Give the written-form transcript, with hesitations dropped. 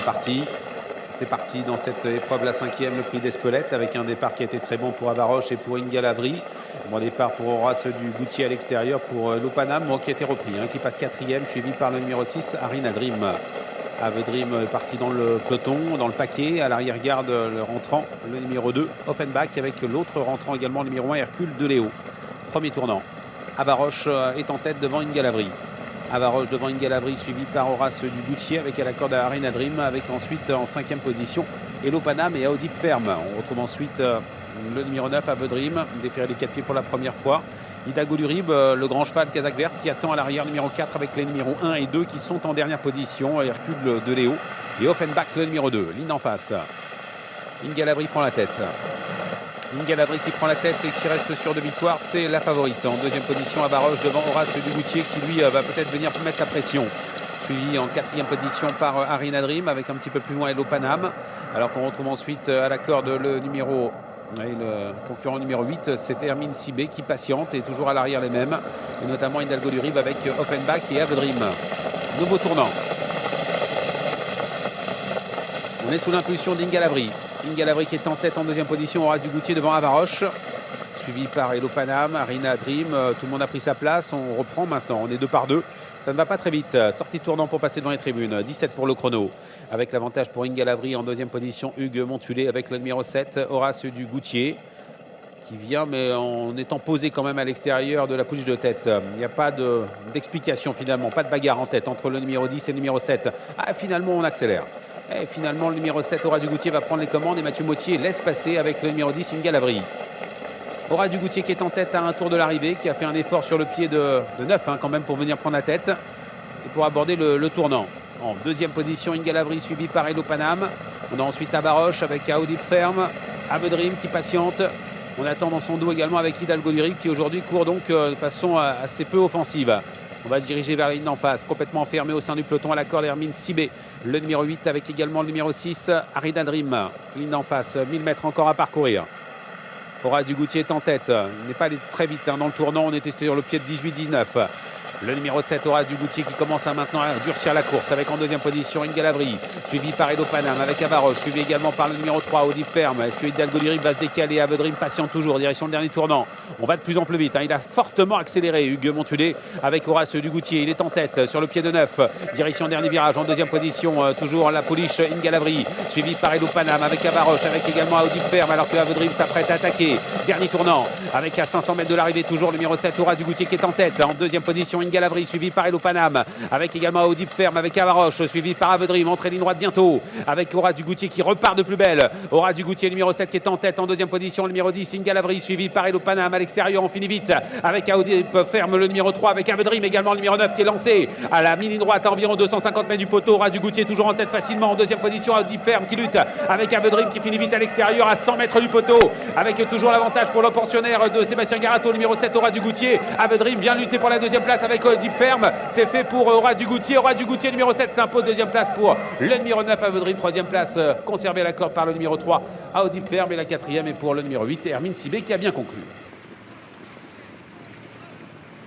parti. C'est parti dans cette épreuve, la 5e, le prix d'Espelette, avec un départ qui a été très bon pour Avaroche et pour Inga Lavry. Bon départ pour Horace du Goutier à l'extérieur pour Lopanam, bon, qui a été repris, qui passe 4e, suivi par le numéro 6, Arina Dream. Avedrim est parti dans le peloton, dans le paquet. À l'arrière-garde, le rentrant, le numéro 2, Offenbach, avec l'autre rentrant également, le numéro 1, Hercule de Léo. Premier tournant. Avaroche est en tête devant Inga Lavry. Avaroche devant Inga Lavry, suivi par Horace du Goutier avec à la corde à Arena Dream, avec ensuite en 5e position Hello Panam et Audip Ferme. On retrouve ensuite le numéro 9 Avedrim, déféré des 4 pieds pour la première fois. Hidalgo du Rib, le grand cheval Kazakh Verte qui attend à l'arrière numéro 4 avec les numéros 1 et 2 qui sont en dernière position. Hercule de Léo et Offenbach le numéro 2. Ligne en face. Inga Lavry prend la tête. Inga Lavry qui prend la tête et qui reste sur 2 victoires, c'est la favorite. En 2e position, Avaroche devant Horace du Goutier qui lui va peut-être venir mettre la pression. Suivi en 4e position par Arina Dream avec un petit peu plus loin Hello Panam. Alors qu'on retrouve ensuite à la corde le numéro, le concurrent numéro 8, c'est Hermine Sibé qui patiente et toujours à l'arrière les mêmes. Et notamment Hidalgo du Rib avec Offenbach et Avedrim. Nouveau tournant. On est sous l'impulsion d'Inga Lavry. Inga Lavry qui est en tête en 2e position, Horace du Goutier devant Avaroche. Suivi par Hello Panam, Arina Dream. Tout le monde a pris sa place. On reprend maintenant. On est 2 par 2. Ça ne va pas très vite. Sortie de tournant pour passer devant les tribunes. 17 pour le chrono. Avec l'avantage pour Inga Lavry en 2e position. Hugues Montulé avec le numéro 7, Horace du Goutier. Qui vient, mais en étant posé quand même à l'extérieur de la pouliche de tête. Il n'y a pas d'explication finalement. Pas de bagarre en tête entre le numéro 10 et le numéro 7. Ah, finalement, on accélère. Et finalement, le numéro 7, Horace du Goutier, va prendre les commandes et Mathieu Mottier laisse passer avec le numéro 10, Inga Lavry. Horace du Goutier qui est en tête à un tour de l'arrivée, qui a fait un effort sur le pied de 9 quand même pour venir prendre la tête et pour aborder le tournant. En 2e position, Inga Lavry suivi par Hello Panam. On a ensuite Avaroche avec Audip Ferme, Avedrim qui patiente. On attend dans son dos également avec Hidalgo du Rib qui aujourd'hui court donc de façon assez peu offensive. On va se diriger vers la ligne en face, complètement enfermé au sein du peloton à la corde Hermine Sibé. Le numéro 8 avec également le numéro 6, Arina Dream. Ligne en face, 1000 mètres encore à parcourir. Horace du Goutier est en tête. Il n'est pas allé très vite dans le tournant. On était sur le pied de 18-19. Le numéro 7, Horace du Goutier, qui commence à maintenant à durcir la course avec en 2e position Inga Lavry, suivi par Hello Panam avec Avaroche, suivi également par le numéro 3, Audip Ferme. Est-ce que Hidalgo du Rib va se décaler? Avedrim patiente toujours, direction le dernier tournant. On va de plus en plus vite. Il a fortement accéléré, Hugues Montulé, avec Horace du Goutier. Il est en tête sur le pied de 9, direction dernier virage. En 2e position, toujours la pouliche Inga Lavry, suivi par Hello Panam avec Avaroche, avec également Audip Ferme, alors que Avedrim s'apprête à attaquer. Dernier tournant, avec à 500 mètres de l'arrivée, toujours le numéro 7, Horace du Goutier, qui est en tête. En 2e position, Inga Lavry, suivi par Hello Panam, avec également Audip Ferme, avec Avaroche, suivi par Avedrim, entrée ligne droite bientôt, avec Horace du Goutier qui repart de plus belle. Horace du Goutier, numéro 7, qui est en tête en 2e position, le numéro 10, Inga Lavry, suivi par Hello Panam à l'extérieur. On finit vite avec Audip Ferme, le numéro 3, avec Avedrim, également le numéro 9 qui est lancé à la mini droite à environ 250 mètres du poteau. Horace du Goutier toujours en tête facilement en 2e position, Audip Ferme qui lutte avec Avedrim qui finit vite à l'extérieur à 100 mètres du poteau, avec toujours l'avantage pour le pensionnaire de Sébastien Garato, numéro 7, Horace du Goutier. Avedrim vient lutter pour la 2e place avec Audip Ferme. C'est fait pour Horace du Goutier. Horace du Goutier, numéro 7, s'impose. 2e place pour le numéro 9, Avedrim. 3e place conservée à la corde par le numéro 3, Audip Ferme. Et la 4e est pour le numéro 8, Hermine Sibé, qui a bien conclu.